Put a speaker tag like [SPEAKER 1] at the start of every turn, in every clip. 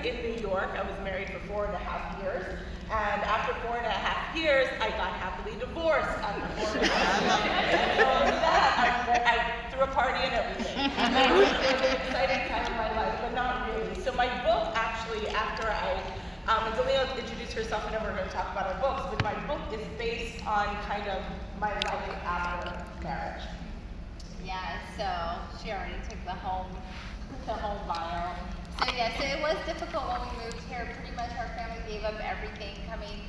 [SPEAKER 1] in New York. I was married for 4.5 years. And after 4.5 years, I got happily divorced after 4.5 years. So I threw a party and everything. It was an exciting time in my life, but not really. So my book, actually, after and Delia will introduce herself, and then we're going to talk about our books, but my book is based on kind of my life after marriage.
[SPEAKER 2] Yeah, so she already took the home bio. So yeah, so it was difficult when we moved here. Pretty much our family gave up everything coming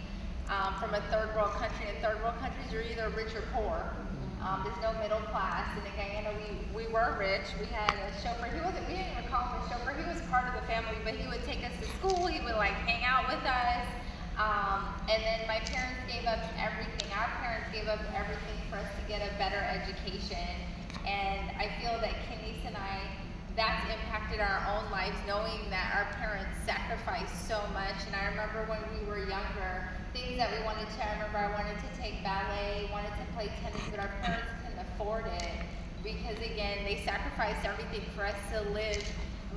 [SPEAKER 2] from a third world country. In third world countries, you're either rich or poor. There's no middle class. And in Guyana, we were rich. We had a chauffeur. We didn't even call him a chauffeur. He was part of the family, but he would take us to school. He would like hang out with us. And then my parents gave up everything. Our parents gave up everything for us to get a better education. And I feel that Kenise and I, that's impacted our own lives, knowing that our parents sacrificed so much. And I remember when we were younger, things that we wanted to, I remember I wanted to take ballet, wanted to play tennis, but our parents couldn't afford it because, again, they sacrificed everything for us to live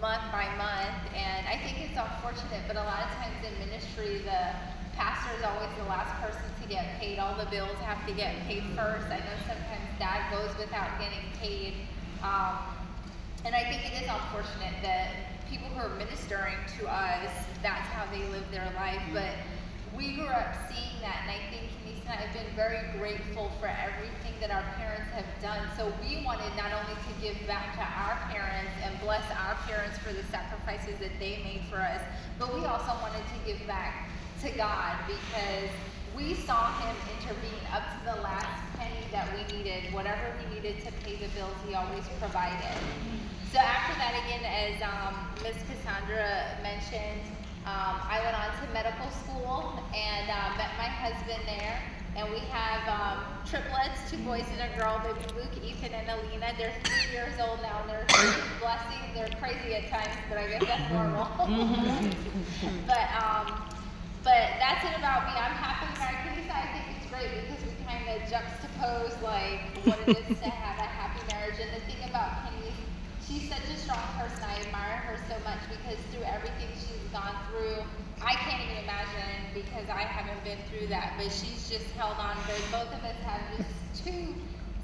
[SPEAKER 2] month by month. And I think it's unfortunate, but a lot of times in ministry, the pastor is always the last person to get paid. All the bills have to get paid first. I know sometimes dad goes without getting paid. And I think it is unfortunate that people who are ministering to us, that's how they live their life. But we grew up seeing that, and I think Kenise and I have been very grateful for everything that our parents have done. So we wanted not only to give back to our parents and bless our parents for the sacrifices that they made for us, but we also wanted to give back to God because we saw him intervene up to the last penny that we needed. Whatever we needed to pay the bills, he always provided. So after that, again, as Ms. Cassandra mentioned, I went on to medical school and met my husband there. And we have triplets, 2 boys and a girl, baby Luke, Ethan, and Alina. They're 3 years old now, and they're a blessing. They're crazy at times, but I guess that's normal. But that's it about me. I'm happily married. Kenise, I think it's great because we kind of juxtapose like what it is to have a happy marriage. And the thing about Kenise, she's such a strong person. I admire her so much because through everything she's gone through, I can't even imagine because I haven't been through that. But she's just held on. But both of us have just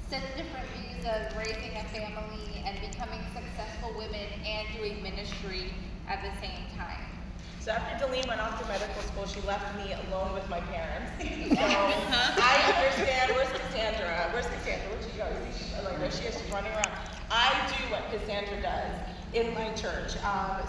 [SPEAKER 2] such different views of raising a family and becoming successful women and doing ministry at the same time.
[SPEAKER 1] So after Deline went off to medical school, she left me alone with my parents. So I understand, where's Cassandra? Where'd she go? She's running around. I do what Cassandra does in my church.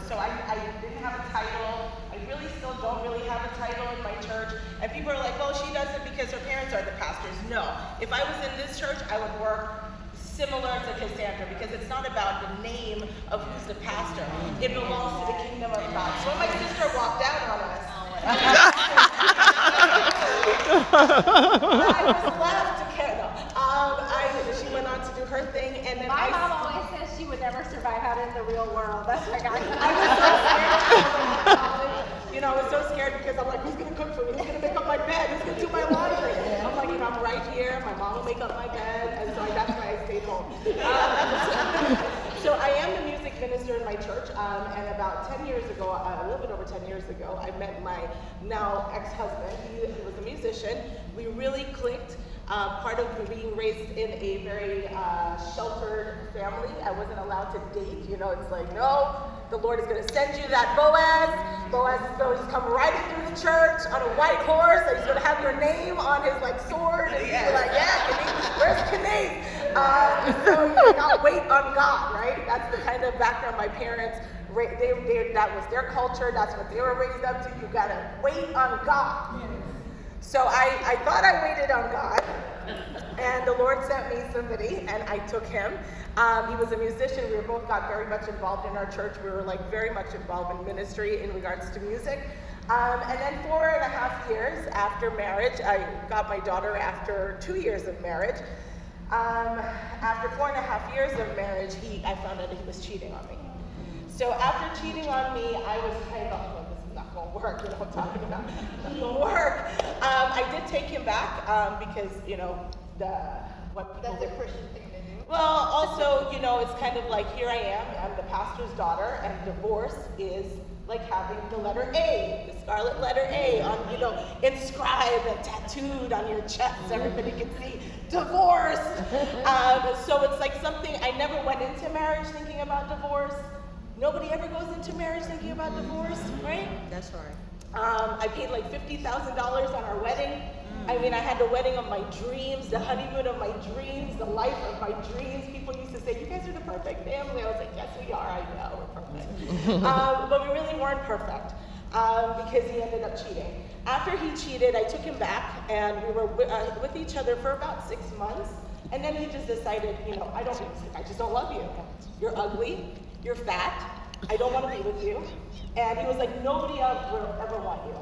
[SPEAKER 1] So I didn't have a title. I really still don't really have a title in my church. And people are like, well, she does it because her parents are the pastors. No. If I was in this church, I would work similar to Cassandra because it's not about the name of who's the pastor. It belongs to the kingdom of God. So when my sister walked out on us, I was left to Canada. She went on to do her thing, and then
[SPEAKER 2] my mom always says she would never survive out in the real world. That's like
[SPEAKER 1] I was so scared. I was so scared because I'm like, who's gonna cook for me? Who's gonna make up my bed? Who's gonna do my laundry? I'm like, I'm right here. My mom will make up my bed, and so that's why I stayed home. So I am the music minister in my church, and about 10 years ago, a little bit over 10 years ago, I met my now ex-husband. He was a musician. We really clicked. Part of being raised in a very sheltered family, I wasn't allowed to date. It's like, no, the Lord is going to send you that Boaz. Boaz is going to just come riding through the church on a white horse, and he's going to have your name on his sword, and you're like, yeah, Kenise, where's Kenise? So you gotta wait on God, right? That's the kind of background my parents. That was their culture. That's what they were raised up to. You gotta wait on God. So I thought I waited on God, and the Lord sent me somebody, and I took him. He was a musician. We both got very much involved in our church. We were very much involved in ministry in regards to music. And then 4.5 years after marriage, I got my daughter after 2 years of marriage. After 4.5 years of marriage, I found out he was cheating on me. So after cheating on me, I was kind of, well, this is not going to work, I'm talking about, not going to work. I did take him back because,
[SPEAKER 2] that's a Christian thing to do.
[SPEAKER 1] Well, also, it's kind of like, here I am, I'm the pastor's daughter, and divorce is like having the letter A, the scarlet letter A on, inscribed and tattooed on your chest, everybody can see, divorce. So it's like something, I never went into marriage thinking about divorce. Nobody ever goes into marriage thinking about divorce, right?
[SPEAKER 3] That's right.
[SPEAKER 1] I paid like $50,000 on our wedding. I mean, I had the wedding of my dreams, the honeymoon of my dreams, the life of my dreams. People used to say, you guys are the perfect family. I was like, yes, we are. I know, we're perfect. But we really weren't perfect because he ended up cheating. After he cheated, I took him back, and we were with each other for about 6 months. And then he just decided, I just don't love you. You're ugly. You're fat. I don't want to be with you. And he was like, nobody else will ever want you.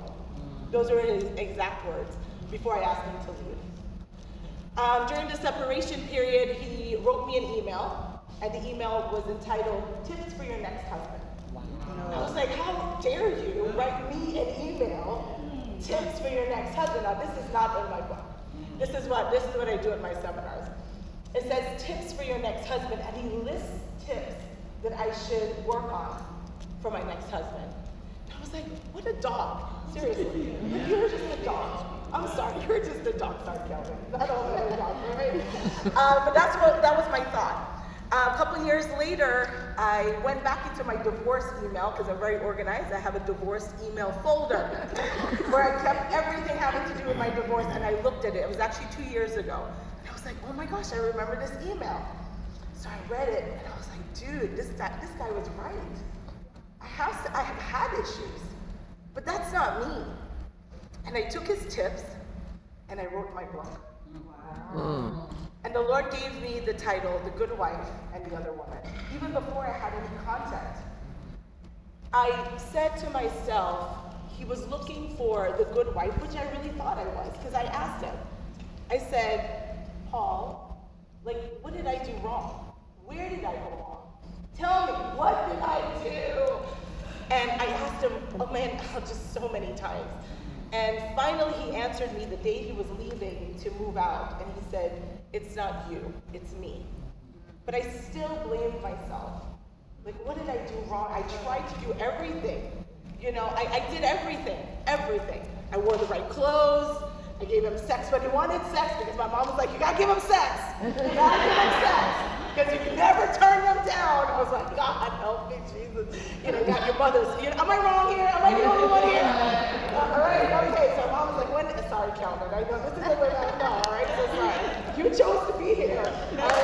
[SPEAKER 1] Those are his exact words before I asked him to leave. During the separation period, he wrote me an email, and the email was entitled, Tips for Your Next Husband. Wow. I was like, how dare you write me an email, Tips for Your Next Husband? Now, this is not in my book. This is what I do at my seminars. It says, Tips for Your Next Husband, and he lists tips that I should work on for my next husband. I was like, what a dog. Seriously. Like, you were just a dog. I'm sorry, you're just a dog. Sorry, Kelvin. I don't know a dog, right? But that was my thought. A couple years later, I went back into my divorce email, because I'm very organized. I have a divorce email folder where I kept everything having to do with my divorce, and I looked at it. It was actually 2 years ago. And I was like, oh my gosh, I remember this email. So I read it, and I was like, dude, this guy was right. I have had issues, but that's not me. And I took his tips, and I wrote my book. Wow. And the Lord gave me the title, The Good Wife and the Other Woman, even before I had any content. I said to myself, he was looking for the good wife, which I really thought I was, because I asked him. I said, Paul, what did I do wrong? Where did I go wrong? Tell me, what did I do? And I asked him, just so many times. And finally he answered me the day he was leaving to move out, and he said, it's not you, it's me. But I still blamed myself. What did I do wrong? I tried to do everything. I did everything. I wore the right clothes. I gave him sex when he wanted sex, because my mom was like, you gotta give him sex. You gotta give him sex. Because you can never turn them down. I was like, God, help me, Jesus. You got your mothers. Am I wrong here? Am I the only one here? All right, okay. So mom was like, sorry, Calvin. I know this is the way I know, all right? So sorry. You chose to be here. All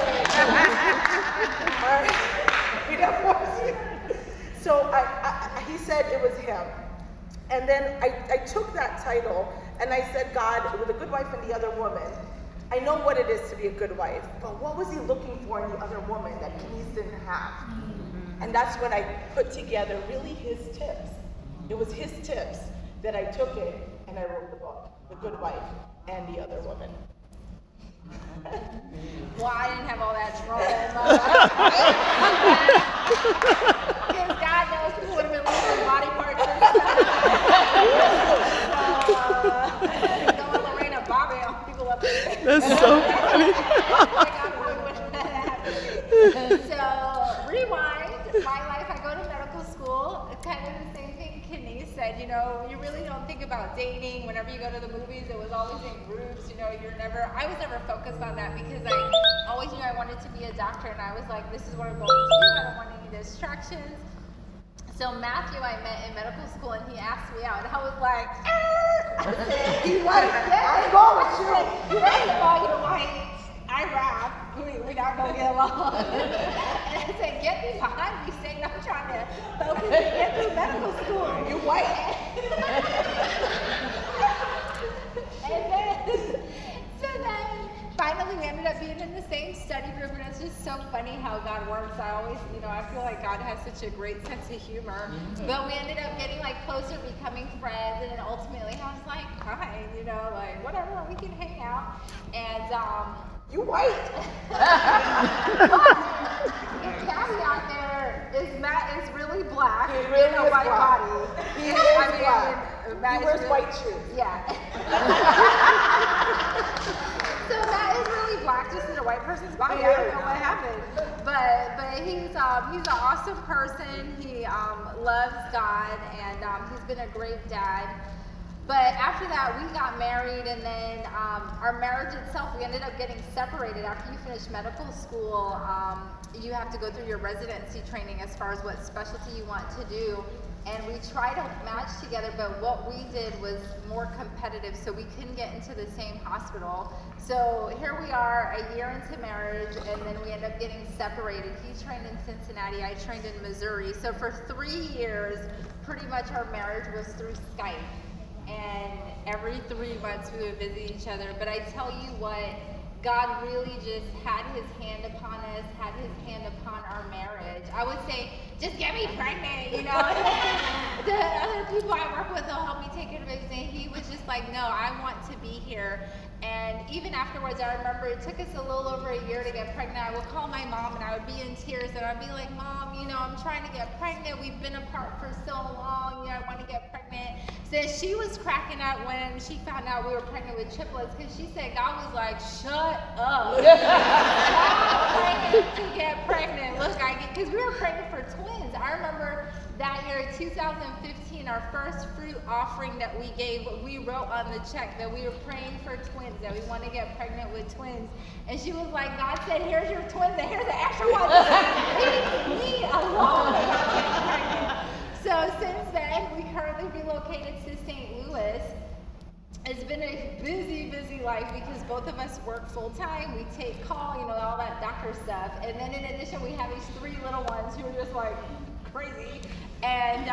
[SPEAKER 1] right. We didn't force you. So he said it was him. And then I took that title, and I said, God, with a good wife and the other woman, I know what it is to be a good wife, but what was he looking for in the other woman that Denise didn't have? And that's when I put together really his tips. It was his tips that I took it and I wrote the book, The Good Wife and the Other Woman.
[SPEAKER 2] Well, I didn't have all that trauma. Because God knows people would have been losing body parts. Going Lorena Bobby on people up there.
[SPEAKER 4] That's so funny.
[SPEAKER 2] So, rewind. My life, I go to medical school. It's kind of the same thing Kenny said. You really don't think about dating. Whenever you go to the movies, it was always in groups. I was never focused on that because I always knew I wanted to be a doctor, and I was like, this is what I'm going to do. I don't want any distractions. So Matthew, I met in medical school, and he asked me out, and I was like,
[SPEAKER 1] He's like, I'm going with you.
[SPEAKER 2] First of all, you're white. I rap. We're not going to get along. And I said, get me behind me, saying I'm trying to focus and get through medical school.
[SPEAKER 1] You're white.
[SPEAKER 2] So then, finally, we ended up being in the same study group, and it's just so funny how God works. I always, I feel like God has such a great sense of humor. But we ended up getting closer, becoming friends, and then ultimately I was like, fine, whatever, we can hang out. And
[SPEAKER 1] You white.
[SPEAKER 2] the caveat there is Matt is really black
[SPEAKER 1] He really
[SPEAKER 2] in a
[SPEAKER 1] is
[SPEAKER 2] white
[SPEAKER 1] black.
[SPEAKER 2] body.
[SPEAKER 1] He is black.
[SPEAKER 2] Matt
[SPEAKER 1] He wears
[SPEAKER 2] really,
[SPEAKER 1] white shoes.
[SPEAKER 2] Yeah. So Matt is really black, just in a white person's body. I don't know what happened. but he's an awesome person. He loves God, and he's been a great dad. But after that, we got married, and then our marriage itself, we ended up getting separated. After you finish medical school, you have to go through your residency training as far as what specialty you want to do. And we tried to match together, but what we did was more competitive, so we couldn't get into the same hospital. So here we are, a year into marriage, and then we end up getting separated. He trained in Cincinnati, I trained in Missouri. So for 3 years, pretty much our marriage was through Skype. And every 3 months we would visit each other. But I tell you what, God really just had his hand upon us, had his hand upon our marriage. I would say, just get me pregnant, you know. The other people I work with, they'll help me take care of it. And he was just like, no, I want to be here. And even afterwards, I remember it took us a little over a year to get pregnant. I would call my mom and I would be in tears and I'd be like, Mom, you know, I'm trying to get pregnant. We've been apart for so long. You know, I want to get pregnant. So she was cracking up when she found out we were pregnant with triplets because she said God was like, shut up. Stop praying to get pregnant. Look, because we were praying for twins. I remember that year, 2015, our first fruit offering that we gave, we wrote on the check that we were praying for twins, that we want to get pregnant with twins. And she was like, God said, here's your twins, and here's the extra ones. Leave me alone about getting pregnant. So since then, we currently relocated to St. Louis. It's been a busy, busy life because both of us work full time. We take call, you know, all that doctor stuff. And then in addition, we have these 3 little ones who are just like crazy. And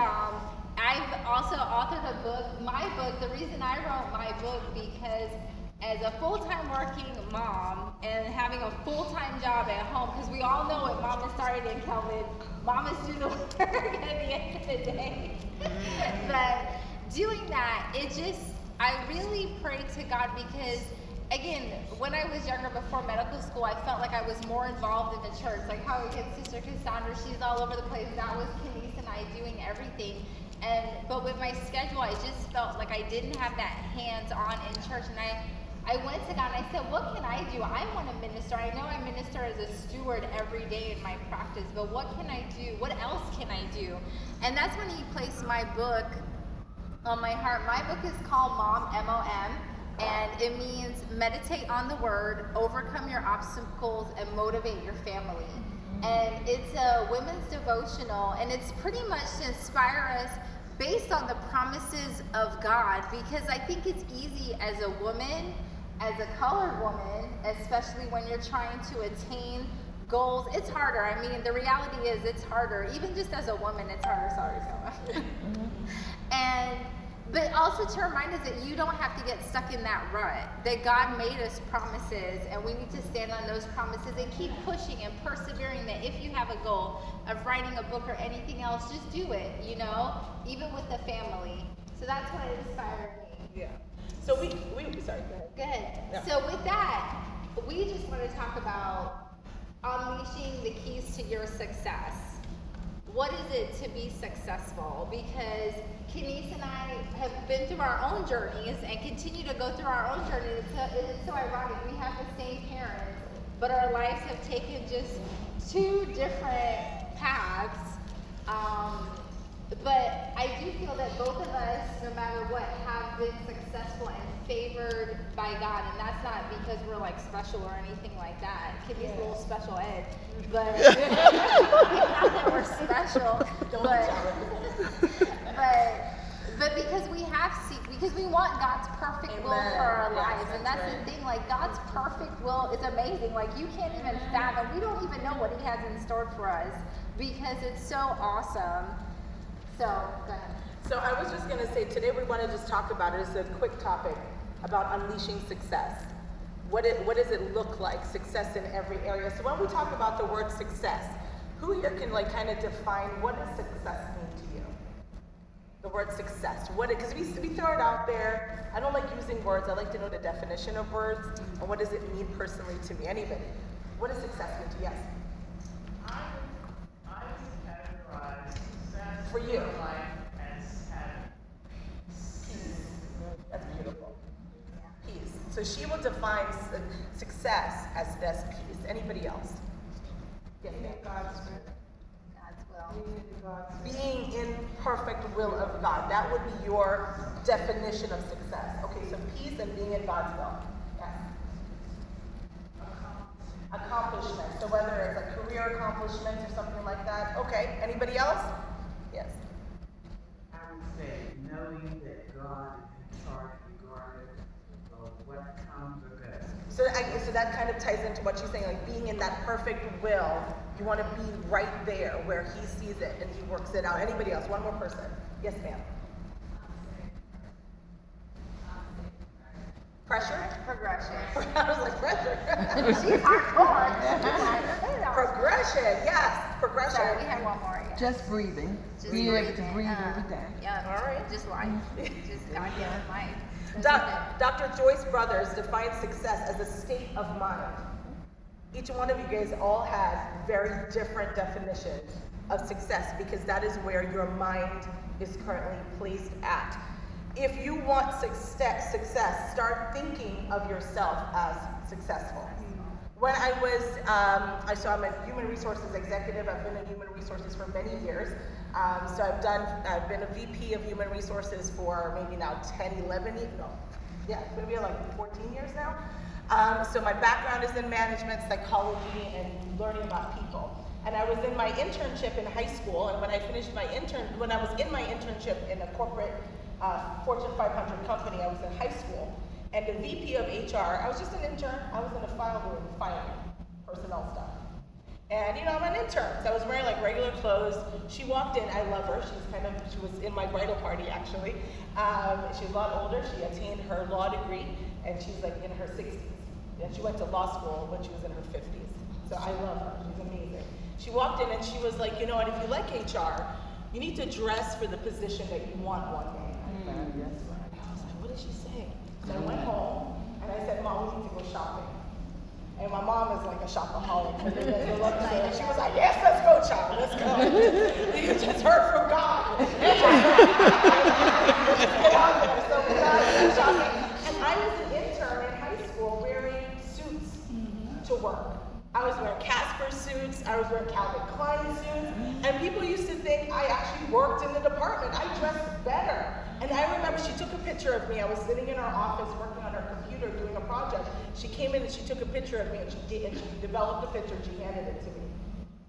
[SPEAKER 2] I've also authored a book. My book, the reason I wrote my book, because as a full-time working mom and having a full-time job at home, because we all know what mamas started in Kelvin, mamas do the work at the end of the day. But doing that, I really prayed to God because, again, when I was younger, before medical school, I felt like I was more involved in the church. Like how we get Sister Cassandra, she's all over the place. That was Kenise and I doing everything. But with my schedule, I just felt like I didn't have that hands-on in church. And I went to God and I said, what can I do? I want to minister. I know I minister as a steward every day in my practice, but what can I do? What else can I do? And that's when he placed my book on my heart. My book is called Mom, M-O-M, and it means meditate on the word, overcome your obstacles, and motivate your family. And it's a women's devotional, and it's pretty much to inspire us based on the promises of God, because I think it's easy as a woman, as a colored woman, especially when you're trying to attain goals. It's harder. I mean, the reality is it's harder. Even just as a woman, it's harder. Sorry, Selma. But also to remind us that you don't have to get stuck in that rut, that God made us promises, and we need to stand on those promises and keep pushing and persevering, that if you have a goal of writing a book or anything else, just do it, you know, even with the family. So that's what inspired me.
[SPEAKER 1] Yeah. So we sorry, go ahead.
[SPEAKER 2] Good.
[SPEAKER 1] Yeah.
[SPEAKER 2] So with that, we just want to talk about unleashing the keys to your success. What is it to be successful? Because Kenise and I have been through our own journeys and continue to go through our own journeys. It's so ironic. We have the same parents, but our lives have taken just 2 different paths. But I do feel that both of us, no matter what, have been successful and favored by God. And that's not because we're like special or anything like that. Kenny's a little special ed. But not that we're special. But because we have because we want God's perfect will for our lives. And that's the thing, like God's perfect will is amazing. Like you can't even fathom. We don't even know what he has in store for us because it's so awesome. So, go ahead.
[SPEAKER 1] So I was just going to say, today we want to just talk about it as a quick topic about unleashing success. What does it look like, success in every area? So when we talk about the word success, who here can like kind of define what does success mean to you? The word success. Because we throw it out there. I don't like using words. I like to know the definition of words. And what does it mean personally to me? Anybody? What does success mean to you? Yes?
[SPEAKER 3] I would categorize success
[SPEAKER 1] For you.
[SPEAKER 3] in life as having
[SPEAKER 1] Peace. That's beautiful. Peace. So she will define success as best peace. Anybody else? Yes, ma'am.
[SPEAKER 2] God's will.
[SPEAKER 1] Being in perfect will of God. That would be your definition of success. Okay, so peace and being in God's will. Yes. Accomplishment. So whether it's a career accomplishment or something like that. Okay, anybody else? Yes.
[SPEAKER 3] I would say knowing that God is in charge regardless of what comes or goes.
[SPEAKER 1] So that kind of ties into what you're saying, like being in that perfect will. You want to be right there where he sees it and he works it out. Anybody else? One more person. Yes, ma'am. Pressure?
[SPEAKER 2] Progression.
[SPEAKER 1] I was like, pressure.
[SPEAKER 2] She's hardcore.
[SPEAKER 1] Progression, yes. Progression.
[SPEAKER 2] Sorry, we have one more. Yeah.
[SPEAKER 4] Just breathing.
[SPEAKER 2] Just
[SPEAKER 4] Being able to
[SPEAKER 2] breathing,
[SPEAKER 4] breathe every day.
[SPEAKER 2] Yeah.
[SPEAKER 1] All right.
[SPEAKER 2] Just life. Just goddamn life.
[SPEAKER 1] Dr. Joyce Brothers defines success as a state of mind. Each one of you guys all has very different definitions of success because that is where your mind is currently placed at. If you want success, start thinking of yourself as successful. When I was, so I'm a human resources executive. I've been in human resources for many years. So I've been a VP of human resources for maybe now 10, 11 years, no, yeah, it's gonna be like 14 years now. So my background is in management, psychology, and learning about people. And I was in my internship in high school, and when I finished my when I was in my internship in a corporate Fortune 500 company, I was in high school, and the VP of HR, I was just an intern, I was in the file room filing personnel stuff. And I'm an intern, so I was wearing like regular clothes. She walked in, I love her, she was in my bridal party actually. She's a lot older, she attained her law degree, and she's like in her 60s. And she went to law school when she was in her 50s. So I love her, she's amazing. She walked in and she was like, and if you like HR, you need to dress for the position that you want one day. Yes, right. I was like, what is she saying? So I went home and I said, Mom, we need to go shopping. And my mom is like a shopaholic. And she was like, yes, let's go, child, let's go. You just heard from God. Let's get out there. So we got shopping. And I was an intern in high school wearing suits to work. I was wearing Casper suits, I was wearing Calvin Klein suits, and people used to think I actually worked in the department. I dressed better. And I remember she took a picture of me. I was sitting in her office working on her computer doing a project. She came in and she took a picture of me and she developed a picture and she handed it to me.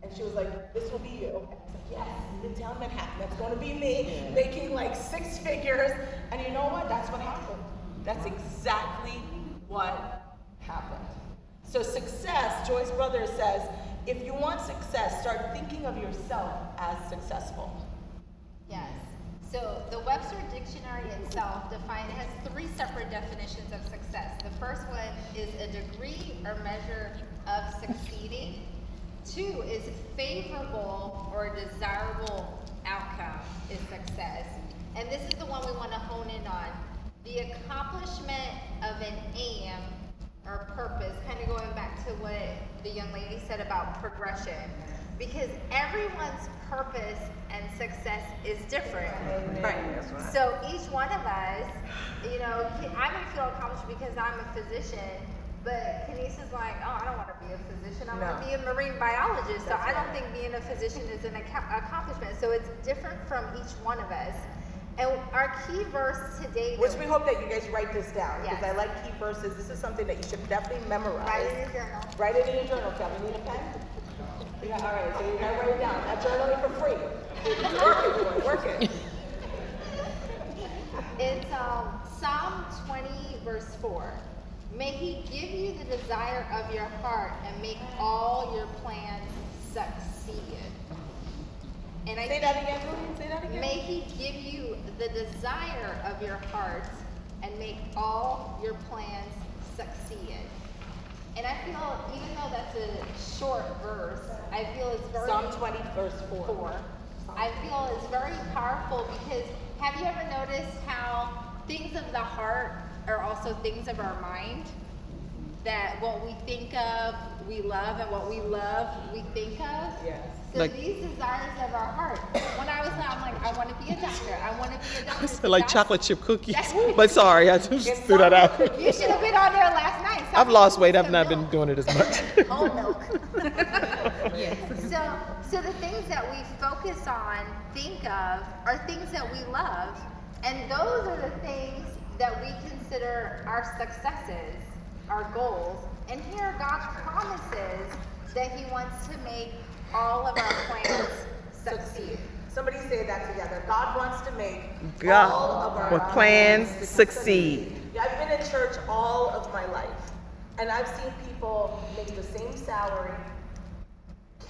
[SPEAKER 1] And she was like, this will be you. And I was like, yes, Midtown Manhattan, that's going to be me, making like 6 figures. And you know what? That's what happened. That's exactly what happened. So success, Joyce Brothers says, if you want success, start thinking of yourself as successful.
[SPEAKER 2] Yes. So the Webster Dictionary itself has 3 separate definitions of success. The first one is a degree or measure of succeeding. 2 is favorable or desirable outcome is success. And this is the one we want to hone in on. The accomplishment of an aim or purpose, kind of going back to what the young lady said about progression. Because everyone's purpose and success is different.
[SPEAKER 1] Right.
[SPEAKER 2] So each one of us, I may feel accomplished because I'm a physician, but Kenise is like, oh, I don't want to be a physician. I want to be a marine biologist. So I don't think being a physician is an accomplishment. So it's different from each one of us. And our key verse today,
[SPEAKER 1] which we hope that you guys write this down, because
[SPEAKER 2] Yes.
[SPEAKER 1] I like key verses. This is something that you should definitely memorize.
[SPEAKER 2] write it in your journal.
[SPEAKER 1] Write it in your journal, Kelly. Need a pen? Yeah, all right, so you gotta write it down. Not journaling for free. Work it, boy, work it.
[SPEAKER 2] It's Psalm 20, verse 4. May he give you the desire of your heart and make all your plans succeed. And
[SPEAKER 1] Say that again, Julie. Say that again.
[SPEAKER 2] May he give you the desire of your heart and make all your plans succeed. And I feel, even though that's a short verse, I feel it's very...
[SPEAKER 1] Psalm 20, verse 4.
[SPEAKER 2] I feel it's very powerful because have you ever noticed how things of the heart are also things of our mind? that what we think of, we love, and what we love, we think of.
[SPEAKER 1] Yes.
[SPEAKER 2] So
[SPEAKER 4] Like-
[SPEAKER 2] these desires of our heart. When I was little, I'm like, I want to be a doctor. I want to be a doctor. So
[SPEAKER 4] Like
[SPEAKER 2] that's-
[SPEAKER 4] chocolate chip cookies.
[SPEAKER 2] that's-
[SPEAKER 4] But sorry, I just threw that out.
[SPEAKER 2] You should have been on there last night.
[SPEAKER 4] I've lost weight. I've
[SPEAKER 2] Some
[SPEAKER 4] not
[SPEAKER 2] milk.
[SPEAKER 4] been doing it as much.
[SPEAKER 2] Whole milk. So the things that we focus on, think of, are things that we love, and those are the things that we consider our successes, our goals. And here God promises that He wants to make all of our plans succeed.
[SPEAKER 1] Somebody say that together. God wants to make
[SPEAKER 4] God,
[SPEAKER 1] all of our
[SPEAKER 4] with plans succeed.
[SPEAKER 1] Yeah, I've been in church all of my life, and I've seen people make the same salary,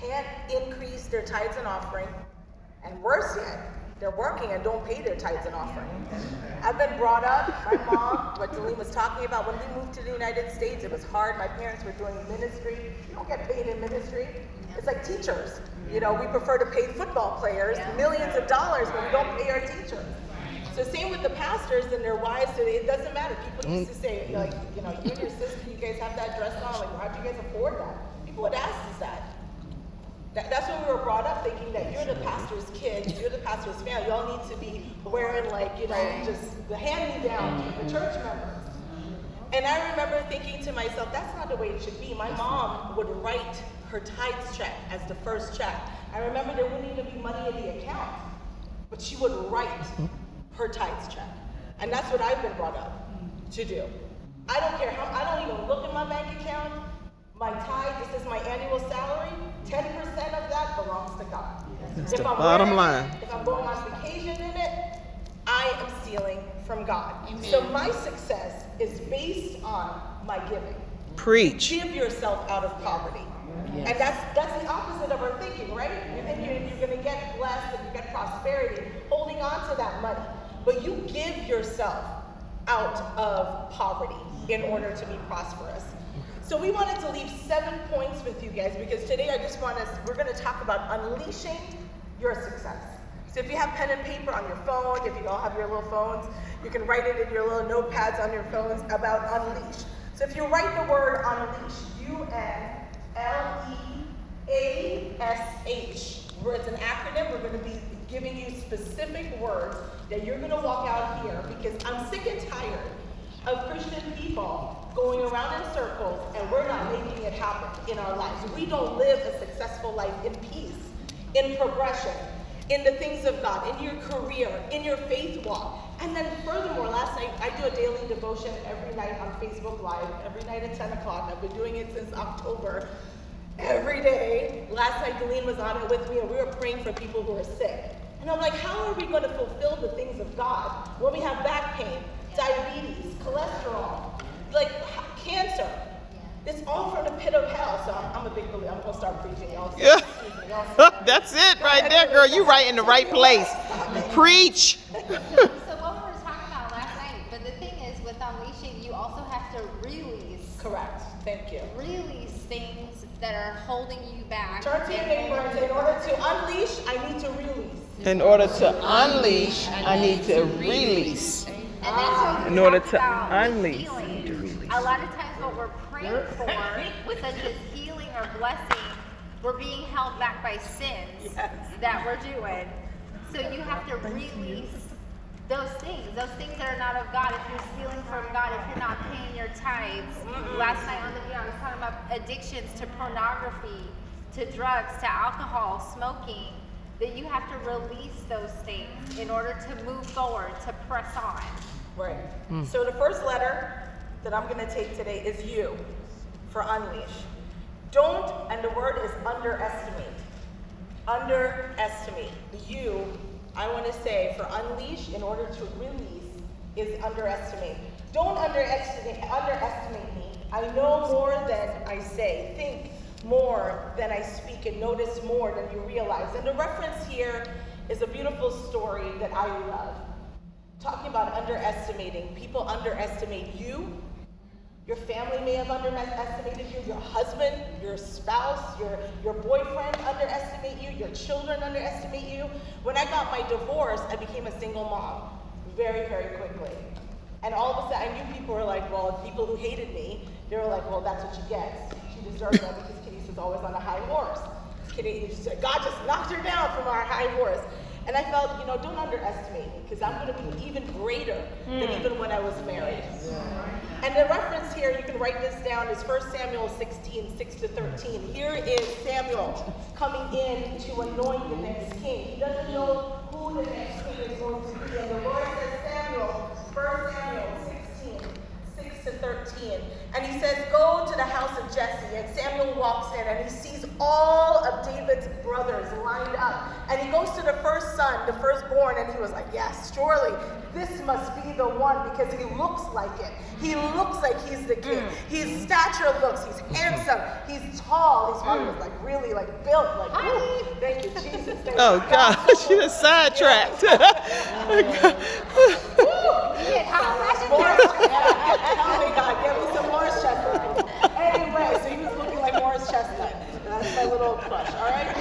[SPEAKER 1] can't increase their tithes and offering, and worse yet, they're working and don't pay their tithes and offering. I've been brought up, my mom, what Deline was talking about, when we moved to the United States, it was hard. My parents were doing ministry. You don't get paid in ministry. It's like teachers. You know, we prefer to pay football players millions of dollars, but we don't pay our teachers. So same with the pastors and their wives. So it doesn't matter. People used to say, like, you know, you and your sister, you guys have that dress on. Like, how do you guys afford that? People would ask us that. That's when we were brought up, thinking that you're the pastor's kids, you're the pastor's family. Y'all need to be wearing, like, you know, just the hand-me-down, the church members. And I remember thinking to myself, that's not the way it should be. My mom would write her tithes check as the first check. I remember there wouldn't even be money in the account, but she would write her tithes check. And that's what I've been brought up to do. I don't care how, I don't even look at my bank account. My tithe, this is my annual salary, 10% of that belongs to God.
[SPEAKER 4] That's
[SPEAKER 1] If
[SPEAKER 4] the
[SPEAKER 1] I'm
[SPEAKER 4] bottom
[SPEAKER 1] wearing
[SPEAKER 4] line.
[SPEAKER 1] it, if I'm going on vacation in it, I am stealing from God. So my success is based on my giving.
[SPEAKER 4] Preach.
[SPEAKER 1] Give yourself out of poverty. And that's the opposite of our thinking, right? You think you're going to get blessed and you get prosperity, holding on to that money. But you give yourself out of poverty in order to be prosperous. So we wanted to leave 7 points with you guys, because today we're going to talk about unleashing your success. So if you have pen and paper on your phone, if you all have your little phones, you can write it in your little notepads on your phones about unleash. So if you write the word unleash, UNLEASH, where it's an acronym, we're going to be giving you specific words that you're going to walk out here, because I'm sick and tired of Christian people going around in circles and we're not making it happen in our lives. We don't live a successful life in peace, in progression, in the things of God, in your career, in your faith walk. And then furthermore, last night, I do a daily devotion every night on Facebook Live, every night at 10 o'clock. I've been doing it since October, every day. Last night, Deline was on it with me, and we were praying for people who are sick. And I'm like, how are we going to fulfill the things of God when we have back pain, diabetes, cholesterol, like cancer? It's all from the pit of hell. So I'm a big believer. I'm going to start preaching, y'all. So
[SPEAKER 4] Yeah.
[SPEAKER 1] excuse me, y'all.
[SPEAKER 4] That's it right there, girl. You right in the right place. Preach.
[SPEAKER 2] So what we were talking about last night, but the thing is, with unleashing, you also have to release
[SPEAKER 1] Correct. Thank you.
[SPEAKER 2] things that are holding you back.
[SPEAKER 1] Turn to your neighbor and say, in order to unleash, I need to release.
[SPEAKER 4] In order to unleash, I need to release.
[SPEAKER 2] And that's what we
[SPEAKER 4] In order
[SPEAKER 2] talked
[SPEAKER 4] to
[SPEAKER 2] about with
[SPEAKER 4] unleash,
[SPEAKER 2] healing.
[SPEAKER 4] you need to release.
[SPEAKER 2] A lot of times what we're praying for with such as healing or blessing, we're being held back by sins that we're doing. So you have to release those things that are not of God. If you're stealing from God, if you're not paying your tithes. Last night on the video, I was talking about addictions to pornography, to drugs, to alcohol, smoking, that you have to release those things in order to move forward, to press on.
[SPEAKER 1] Right. So the first letter that I'm going to take today is U for unleash. Don't, and the word is underestimate. Underestimate. The U, I want to say, for unleash, in order to release, is underestimate. Don't underestimate me. I know more than I say. Think more than I speak, and notice more than you realize. And the reference here is a beautiful story that I love. Talking about underestimating. People underestimate you. Your family may have underestimated you. Your husband, your spouse, your boyfriend underestimate you. Your children underestimate you. When I got my divorce, I became a single mom very, very quickly. And all of a sudden, I knew people were like, well, people who hated me, they were like, well, that's what she gets. She deserves that because Kenesa's always on a high horse. God just knocked her down from our high horse. And I felt, don't underestimate me, because I'm going to be even greater than even when I was married. And the reference here, you can write this down, is 1 Samuel 16, 6-13. Here is Samuel coming in to anoint the next king. He doesn't know who the next king is going to be. And the Lord says, Samuel, 1 Samuel 16, 6-13. And he says, go to the house of Jesse. And Samuel walks in and he sees all of David's brothers lined up. And he goes to the first son, the firstborn, and he was like, yes, surely this must be the one, because he looks like it. He looks like he's the king. His stature looks, he's handsome, he's tall. His father was like really like built, like, ooh, thank you, Jesus. Thank
[SPEAKER 4] Oh
[SPEAKER 1] you.
[SPEAKER 4] God, she was sidetracked.
[SPEAKER 1] Oh my God, give me some Morris Chestnut. Anyway, so he was looking like Morris Chestnut. That's my little crush, all right?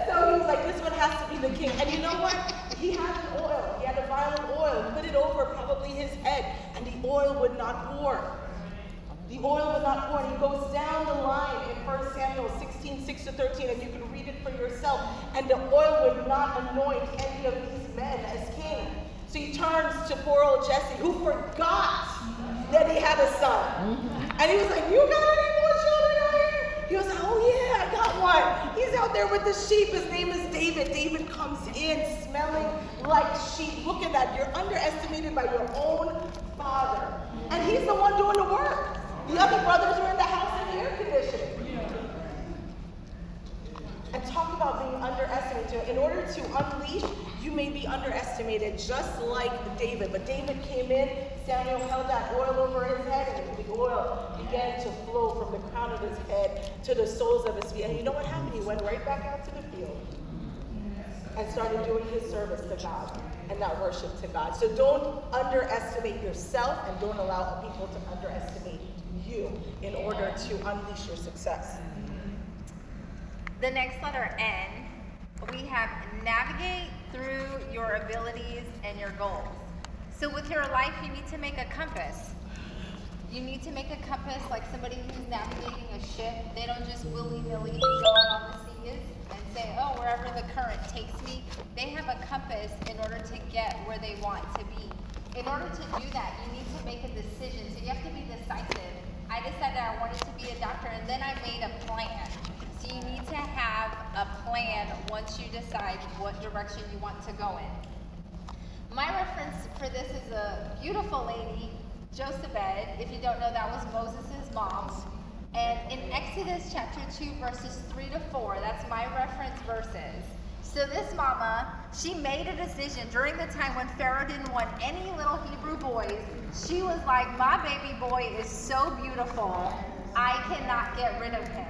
[SPEAKER 1] So he was like, this one has to be the king. And you know what? He had an oil. He had a vial of oil. Put it over probably his head, and the oil would not pour. The oil would not pour. And he goes down the line in 1 Samuel 16, 6-13, and you can read it for yourself. And the oil would not anoint any of these men as king. So he turns to poor old Jesse, who forgot that he had a son. And he was like, you got any more children out here? He was like, oh yeah, I got one. He's out there with the sheep. His name is David. David comes in smelling like sheep. Look at that. You're underestimated by your own father. And he's the one doing the work. The other brothers were in the house in air conditioning. And talk about being underestimated. In order to unleash, you may be underestimated, just like David. But David came in, Samuel held that oil over his head, and the oil began to flow from the crown of his head to the soles of his feet. And you know what happened? He went right back out to the field and started doing his service to God and that worship to God. So don't underestimate yourself, and don't allow people to underestimate you in order to unleash your success.
[SPEAKER 2] The next letter N, we have navigate through your abilities and your goals. So with your life, you need to make a compass. You need to make a compass like somebody who's navigating a ship. They don't just willy-nilly go out on the seas and say, oh, wherever the current takes me. They have a compass in order to get where they want to be. In order to do that, you need to make a decision. So you have to be decisive. I decided I wanted to be a doctor, and then I made a plan. So you need to have a plan once you decide what direction you want to go in. My reference for this is a beautiful lady, Jochebed. If you don't know, that was Moses' mom. And in Exodus chapter 2, verses 3-4, that's my reference verses. So this mama, she made a decision during the time when Pharaoh didn't want any little Hebrew boys. She was like, my baby boy is so beautiful, I cannot get rid of him.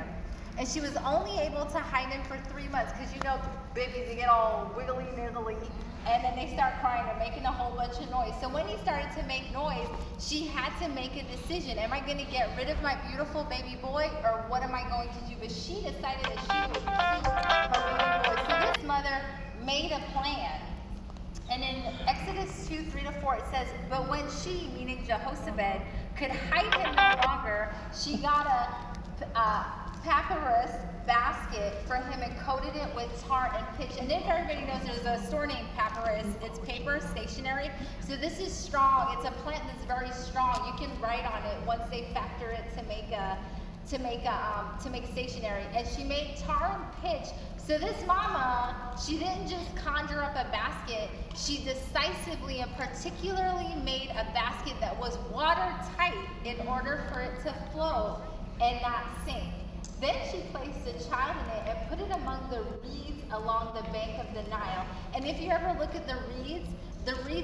[SPEAKER 2] And she was only able to hide him for 3 months, because you know babies, they get all wiggly niggly, and then they start crying and making a whole bunch of noise. So when he started to make noise, she had to make a decision. Am I going to get rid of my beautiful baby boy, or what am I going to do? But she decided that she would keep her baby boy. So this mother made a plan. And in Exodus 2, 3-4, it says, but when she, meaning Jehoshaphat, could hide him no longer, she got a papyrus basket for him and coated it with tar and pitch. And if everybody knows, there's a store named Papyrus. It's paper, stationery. So this is strong. It's a plant that's very strong. You can write on it once they factor it to make stationery. And she made tar and pitch. So this mama, she didn't just conjure up a basket. She decisively and particularly made a basket that was watertight in order for it to float and not sink. Then she placed a child in it and put it among the reeds along the bank of the Nile. And if you ever look at the reeds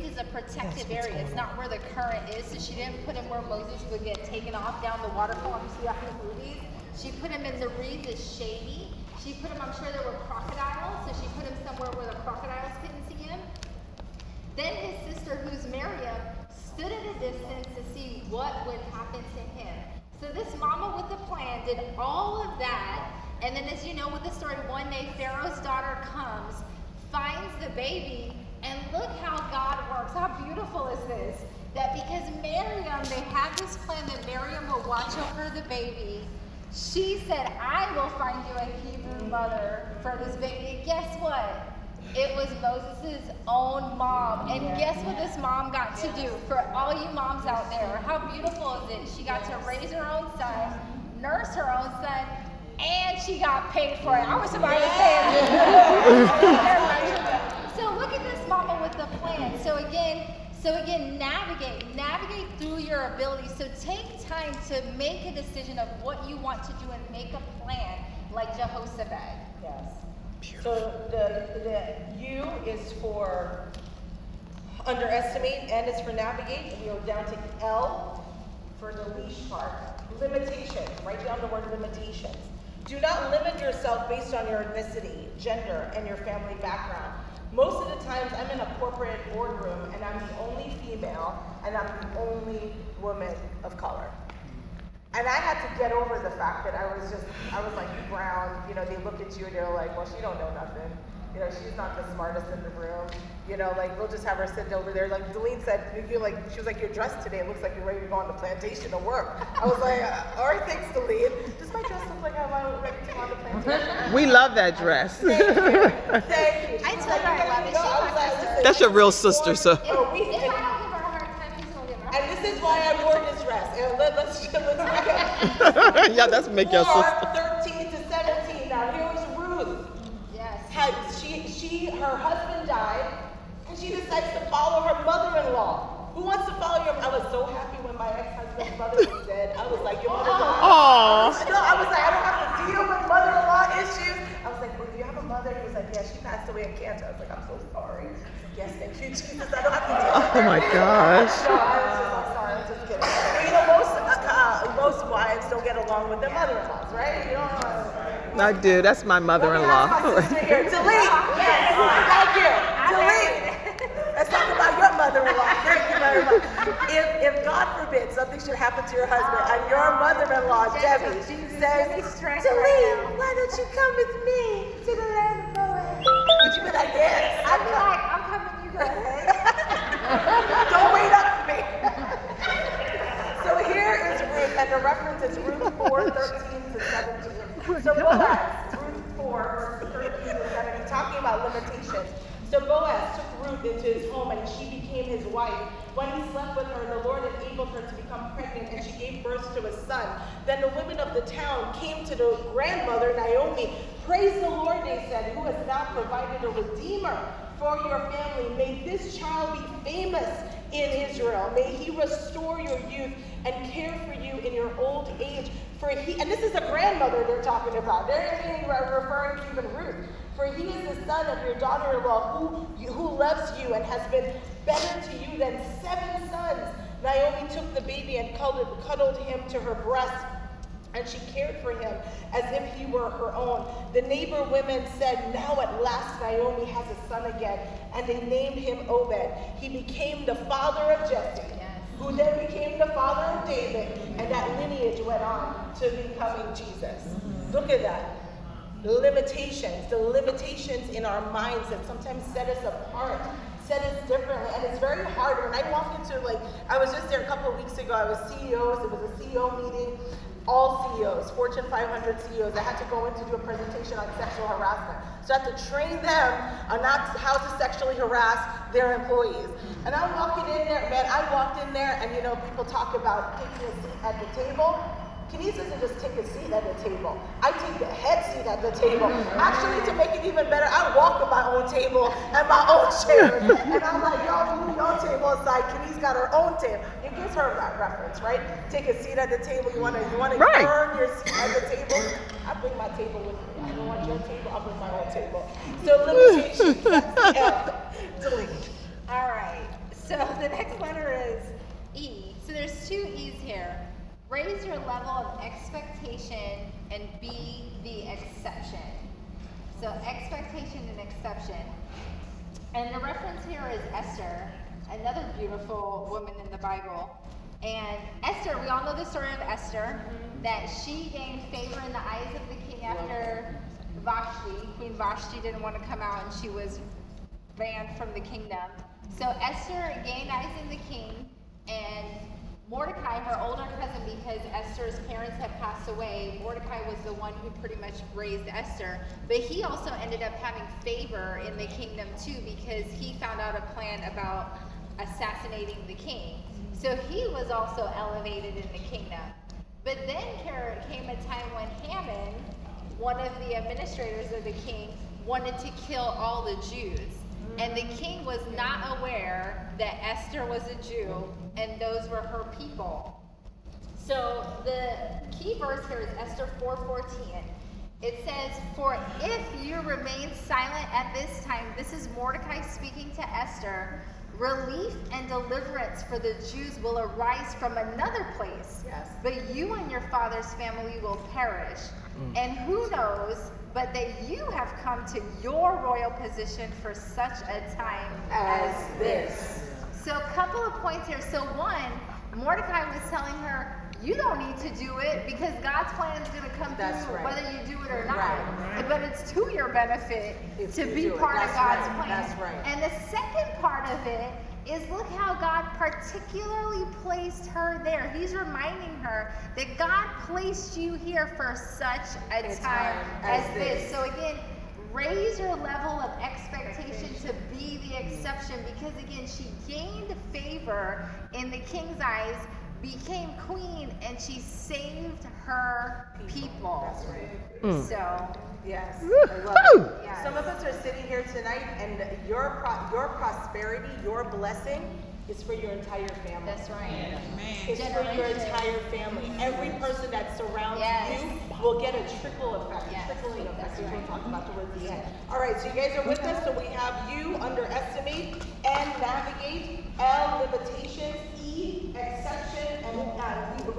[SPEAKER 2] is a protective area. It's not where the current is. So she didn't put him where Moses would get taken off down the waterfall. You see that in the movies? She put him in the reeds. It's shady. She put him, I'm sure there were crocodiles, so she put him somewhere where the crocodiles couldn't see him. Then his sister, who's Miriam, stood at a distance to see what would happen to him. So this mama with the plan did all of that, and then as you know with the story, one day Pharaoh's daughter comes, finds the baby, And look how God works. How beautiful is this? That because Miriam, they had this plan that Miriam will watch over the baby. She said, I will find you a Hebrew mother for this baby. And guess what? It was Moses' own mom. And guess what this mom got to do? For all you moms out there, how beautiful is it? She got to raise her own son, nurse her own son, and she got paid for it. I wish somebody was paying me. So look at this mama with the plan. So again, navigate through your abilities. So take time to make a decision of what you want to do and make a plan like Jehoshaphat.
[SPEAKER 1] Yes. So the U is for underestimate, N is for navigate, and we are down to L for the leash part. Limitation. Write down the word limitations. Do not limit yourself based on your ethnicity, gender, and your family background. Most of the times I'm in a corporate boardroom and I'm the only female and I'm the only woman of color. And I had to get over the fact that I was like brown, you know, they look at you and they're like, well, she don't know nothing. You know, she's not the smartest in the room. You know, like we'll just have her sit over there. Like Delene said, she was like, you're dressed today. It looks like you're ready to go on the plantation to work. I was like, all right, thanks, Delene. Does my dress look like I'm ready to go on the plantation?
[SPEAKER 4] We love that dress.
[SPEAKER 1] Thank you. Thank you.
[SPEAKER 2] I told her I love it. She's my sister.
[SPEAKER 4] That's your real sister, so.
[SPEAKER 2] If I don't give her a hard time, he's gonna give her a hard time.
[SPEAKER 1] And this is why I wore this dress. And let's again.
[SPEAKER 4] Yeah, that's make your sister.
[SPEAKER 1] 13 to 17. Now here's Ruth.
[SPEAKER 2] Yes.
[SPEAKER 1] Her husband died, and she decides to follow her mother-in-law. Who wants to follow your? I was so happy when my ex-husband's mother was dead. I was like, your mother-in-law.
[SPEAKER 4] Aww.
[SPEAKER 1] No, I was like, I don't have to deal with mother-in-law issues. I was like, well, do you have a mother? He was like, yeah, she passed away in cancer. I was like, I'm so sorry. Yes, thank you, Jesus. I don't have to deal with
[SPEAKER 4] Oh my gosh.
[SPEAKER 1] No, I was just like, sorry, I'm just kidding. But, you know, most wives don't get along with their mother-in-laws, right? You know,
[SPEAKER 4] I do. That's my mother-in-law.
[SPEAKER 1] my sister here. Delete. Yes. Thank you. Delete. Let's talk about your mother-in-law. Thank you very much. If God forbid something should happen to your husband and your mother-in-law, Debbie, says, Delete, why don't you come with me to the land of Moab? Would you be like, yes?
[SPEAKER 2] I'd be like, I'm coming, you go ahead.
[SPEAKER 1] Don't wait up for me. So here is Ruth, and the reference is Ruth 4:13 to 17. So Boaz, Ruth 4, verses 13 to 17, talking about limitations. So Boaz took Ruth into his home, and she became his wife. When he slept with her, the Lord enabled her to become pregnant, and she gave birth to a son. Then the women of the town came to the grandmother, Naomi. Praise the Lord, they said, who has now provided a redeemer for your family. May this child be famous in Israel. May he restore your youth and care for you in your old age. For he, and this is a grandmother they're talking about. They're referring to even Ruth. For he is the son of your daughter-in-law who loves you and has been better to you than 7 sons. Naomi took the baby and cuddled him to her breast, and she cared for him as if he were her own. The neighbor women said, now at last Naomi has a son again, and they named him Obed. He became the father of Jesse, who then became the father of David, and that lineage went on to becoming Jesus. Look at that. The limitations in our minds that sometimes set us apart, set us differently, and it's very hard. When I walk into, I was just there a couple of weeks ago, I was CEOs, it was a CEO meeting, all CEOs, Fortune 500 CEOs. I had to go in to do a presentation on sexual harassment. So I had to train them on how to sexually harass their employees. And I'm walking in there, man, I walked in there and people talk about taking a seat at the table. Kenise doesn't just take a seat at the table. I take the head seat at the table. Actually, to make it even better, I walk on my own table and my own chair. And I'm like, y'all move your table aside. Kenise got her own table. You guys heard that reference, right? Take a seat at the table. You want to
[SPEAKER 4] Right.
[SPEAKER 1] earn your seat at the table? I bring my table with me. I don't want your table. I'll bring my own table. So limitations. Delete.
[SPEAKER 2] All right. So the next letter is E. So there's 2 E's here. Raise your level of expectation and be the exception. So expectation and exception. And the reference here is Esther, another beautiful woman in the Bible. And Esther, we all know the story of Esther, that she gained favor in the eyes of the king after Vashti. Queen Vashti didn't want to come out, and she was ran from the kingdom. So Esther gained eyes in the king, and Mordecai, her older cousin, because Esther's parents had passed away, Mordecai was the one who pretty much raised Esther. But he also ended up having favor in the kingdom too, because he found out a plan about assassinating the king. So he was also elevated in the kingdom. But then came a time when Haman, one of the administrators of the king, wanted to kill all the Jews. And the king was not aware that Esther was a Jew and those were her people. So the key verse here is Esther 4:14. It says, "For if you remain silent at this time," this is Mordecai speaking to Esther, "relief and deliverance for the Jews will arise from another place.
[SPEAKER 1] Yes.
[SPEAKER 2] But you and your father's family will perish. And who knows but that you have come to your royal position for such a time as this." So a couple of points here. So one, Mordecai was telling her, you don't need to do it because God's plan is going to come
[SPEAKER 1] That's
[SPEAKER 2] through
[SPEAKER 1] right.
[SPEAKER 2] whether you do it or not.
[SPEAKER 1] Right.
[SPEAKER 2] But it's to your benefit
[SPEAKER 1] If
[SPEAKER 2] to
[SPEAKER 1] you
[SPEAKER 2] be
[SPEAKER 1] do it.
[SPEAKER 2] part of
[SPEAKER 1] That's
[SPEAKER 2] God's
[SPEAKER 1] right.
[SPEAKER 2] plan.
[SPEAKER 1] That's right.
[SPEAKER 2] And the second part of it is look how God particularly placed her there. He's reminding her that God placed you here for such a time as this. So again, raise your level of expectation to be the exception, because again, she gained favor in the king's eyes, became queen, and she saved her people.
[SPEAKER 1] That's right.
[SPEAKER 2] So,
[SPEAKER 1] Yes.
[SPEAKER 4] Woo.
[SPEAKER 1] I love it.
[SPEAKER 2] Yes.
[SPEAKER 1] Some of us are sitting here tonight, and your prosperity, your blessing, is for your entire family.
[SPEAKER 2] that's right.
[SPEAKER 1] It's for your entire family. Every person that surrounds
[SPEAKER 2] Yes.
[SPEAKER 1] you will get a trickle effect,
[SPEAKER 2] Yes.
[SPEAKER 1] a trickling effect,
[SPEAKER 2] That's
[SPEAKER 1] which we'll
[SPEAKER 2] right.
[SPEAKER 1] talk about towards the end. All right, so you guys are with us. So we have you, underestimate, and navigate, L, limitations, E, exception, and we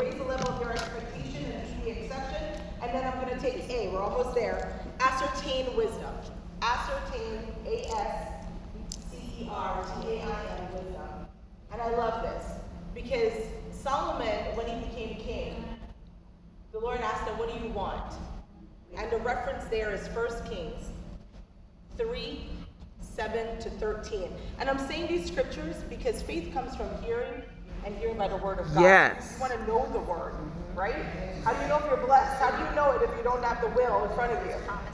[SPEAKER 1] raise the level of your expectation, and E, the exception. And then I'm going to take A, we're almost there. Ascertain wisdom. Ascertain, A-S-C-E-R-T-A-I-N, wisdom. And I love this because Solomon, when he became king, the Lord asked him, what do you want? And the reference there is 1 Kings 3:7-13. And I'm saying these scriptures because faith comes from hearing and hearing by the word of God.
[SPEAKER 4] Yes.
[SPEAKER 1] You want to know the word, right? How do you know if you're blessed? How do you know it if you don't have the will in front of you?
[SPEAKER 2] Promises.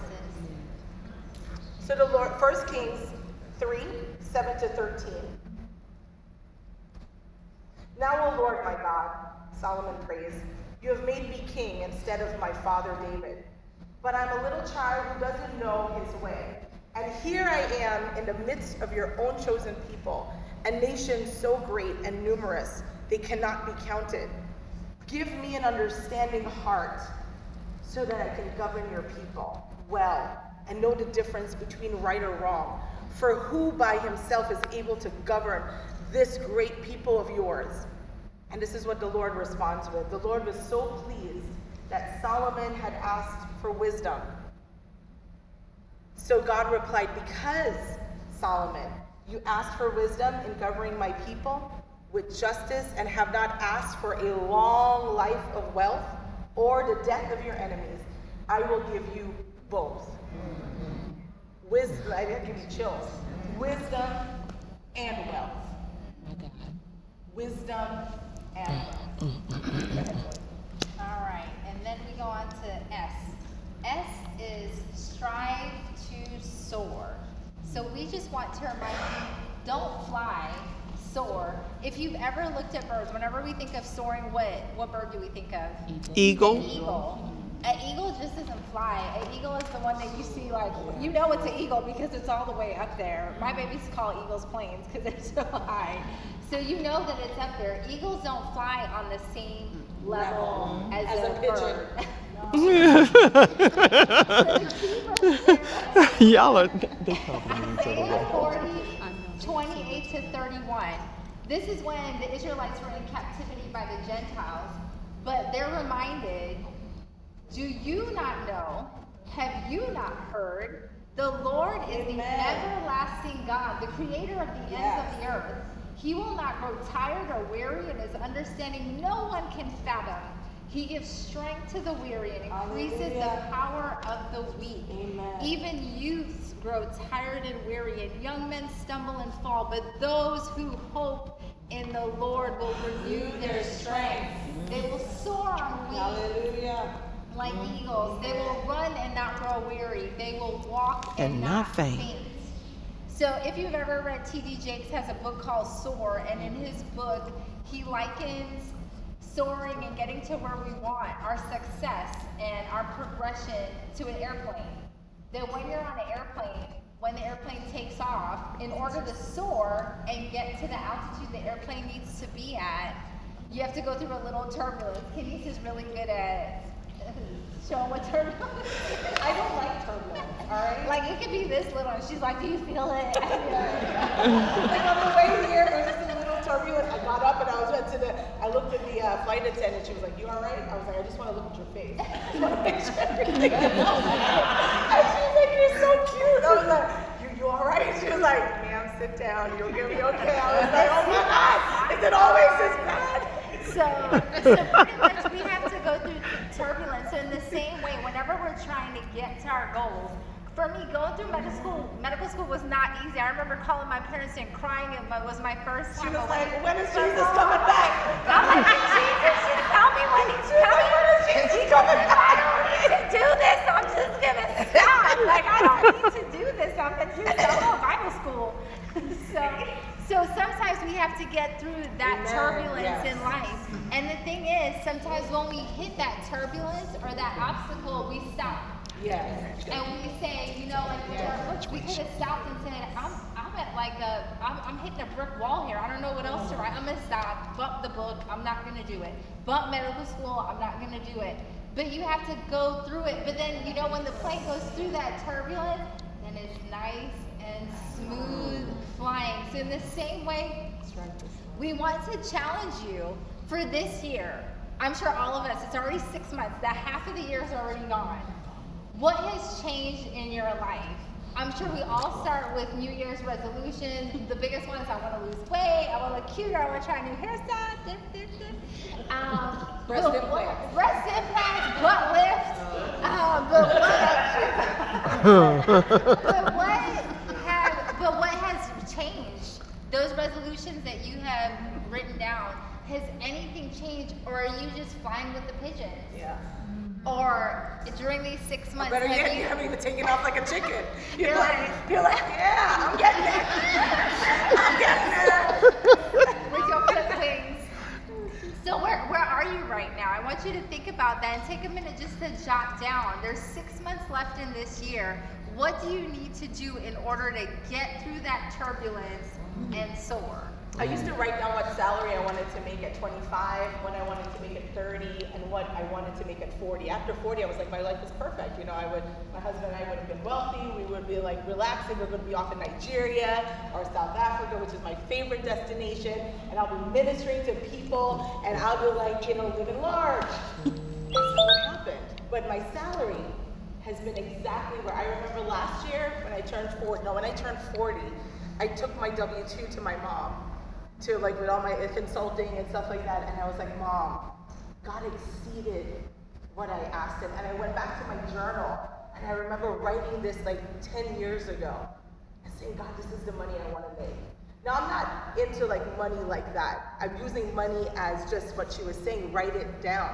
[SPEAKER 1] So the Lord, 1 Kings 3:7-13. Now, O Lord my God, Solomon prays, you have made me king instead of my father David. But I'm a little child who doesn't know his way. And here I am in the midst of your own chosen people, a nation so great and numerous they cannot be counted. Give me an understanding heart so that I can govern your people well and know the difference between right or wrong. For who by himself is able to govern this great people of yours? And this is what the Lord responds with. The Lord was so pleased that Solomon had asked for wisdom. So God replied, because, Solomon, you asked for wisdom in governing my people with justice and have not asked for a long life of wealth or the death of your enemies, I will give you both. Wisdom, I didn't give you chills. Wisdom and wealth. Wisdom and wealth.
[SPEAKER 2] All right, and then we go on to S. S is strive to soar. So we just want to remind you, don't fly, soar. If you've ever looked at birds, whenever we think of soaring, what bird do we think of?
[SPEAKER 4] Eagle.
[SPEAKER 2] An eagle. An eagle just doesn't fly. An eagle is the one that you see, like, you know it's an eagle because it's all the way up there. My babies call eagles planes because they're so high. So you know that it's up there. Eagles don't fly on the same level as a
[SPEAKER 1] pigeon.
[SPEAKER 2] bird.
[SPEAKER 4] Y'all are.
[SPEAKER 2] Isaiah 40:28-31. This is when the Israelites were in captivity by the Gentiles, but they're reminded, do you not know? Have you not heard? The Lord is the everlasting God, the creator of the ends of the earth. He will not grow tired or weary, and his understanding no one can fathom. He gives strength to the weary and increases the
[SPEAKER 1] Hallelujah.
[SPEAKER 2] power of the weak.
[SPEAKER 1] Amen.
[SPEAKER 2] Even youths grow tired and weary, and young men stumble and fall. But those who hope in the Lord will renew their strength. They will soar on wings
[SPEAKER 1] Hallelujah.
[SPEAKER 2] like eagles. They will run and not grow weary. They will walk and not faint. So if you've ever read T.D. Jakes has a book called Soar, and in his book, he likens soaring and getting to where we want, our success and our progression, to an airplane. That when you're on an airplane, when the airplane takes off, in order to soar and get to the altitude the airplane needs to be at, you have to go through a little turbulence. Kenny's is really good at showing what turbulence is.
[SPEAKER 1] I don't like turbulence, all right?
[SPEAKER 2] Like, it could be this little, and she's like, do you feel it?
[SPEAKER 1] Like on the way here, there was just a little turbulence. I got up and I looked at the flight attendant. She was like, "You all right?" I was like, "I just want to look at your face. I just want to make sure everything is all right." And she was like, "You're so cute." I was like, "You all right?" She was like, "Ma'am, sit down. You'll be okay." I was like, "Oh my God, is it always this bad?"
[SPEAKER 2] So pretty much we have to go through turbulence. So in the same way, whenever we're trying to get to our goals, for me, going through medical school was not easy. I remember calling my parents and crying. It was my first
[SPEAKER 1] She
[SPEAKER 2] time.
[SPEAKER 1] was like, "When is Jesus coming back?"
[SPEAKER 2] I'm like, Jesus, just tell me when he's coming.
[SPEAKER 1] When is Jesus coming
[SPEAKER 2] I
[SPEAKER 1] back?
[SPEAKER 2] don't need to do this. I'm just gonna stop. Like, I don't need to do this. I'm gonna do Bible school. So sometimes we have to get through that
[SPEAKER 1] Amen.
[SPEAKER 2] turbulence
[SPEAKER 1] Yes.
[SPEAKER 2] in life. And the thing is, sometimes when we hit that turbulence or that obstacle, we stop.
[SPEAKER 1] Yes.
[SPEAKER 2] And we say, you know, like, we could have stopped and said, I'm at like I'm hitting a brick wall here. I don't know what else to write. I'm gonna stop, bump the book. I'm not gonna do it. Bump medical school. I'm not gonna do it. But you have to go through it. But then, you know, when the plane goes through that turbulence, then it's nice and smooth flying. So in the same way, we want to challenge you for this year. I'm sure all of us, it's already 6 months. That half of the year is already gone. What has changed in your life? I'm sure we all start with New Year's resolutions. The biggest one is I want to lose weight, I want to look cuter, I want to try a new hairstyle.
[SPEAKER 1] Breast implants.
[SPEAKER 2] Breast implants, butt lift. But what has changed? Those resolutions that you have written down, has anything changed, or are you just flying with the pigeons?
[SPEAKER 1] Yeah.
[SPEAKER 2] Or during these 6 months,
[SPEAKER 1] Better yet,
[SPEAKER 2] have
[SPEAKER 1] you
[SPEAKER 2] you,
[SPEAKER 1] haven't even taken off like a chicken.
[SPEAKER 2] You're like,
[SPEAKER 1] yeah, I'm getting there. I'm getting there.
[SPEAKER 2] with your clipped wings? So where are you right now? I want you to think about that and take a minute just to jot down. There's 6 months left in this year. What do you need to do in order to get through that turbulence and soar?
[SPEAKER 1] I used to write down what salary I wanted to make at 25, when I wanted to make at 30, and what I wanted to make at 40. After 40, I was like, my life is perfect. You know, my husband and I would have been wealthy. We would be like relaxing. We're going to be off in Nigeria or South Africa, which is my favorite destination. And I'll be ministering to people, and I'll be like, you know, living large. That's not what happened. But my salary has been exactly where I remember last year when I turned 40. No, when I turned 40, I took my W-2 to my mom, to like with all my consulting and stuff like that, and I was like, Mom, God exceeded what I asked him. And I went back to my journal, and I remember writing this like 10 years ago, and saying, God, this is the money I want to make. Now, I'm not into like money like that. I'm using money as just what she was saying, write it down.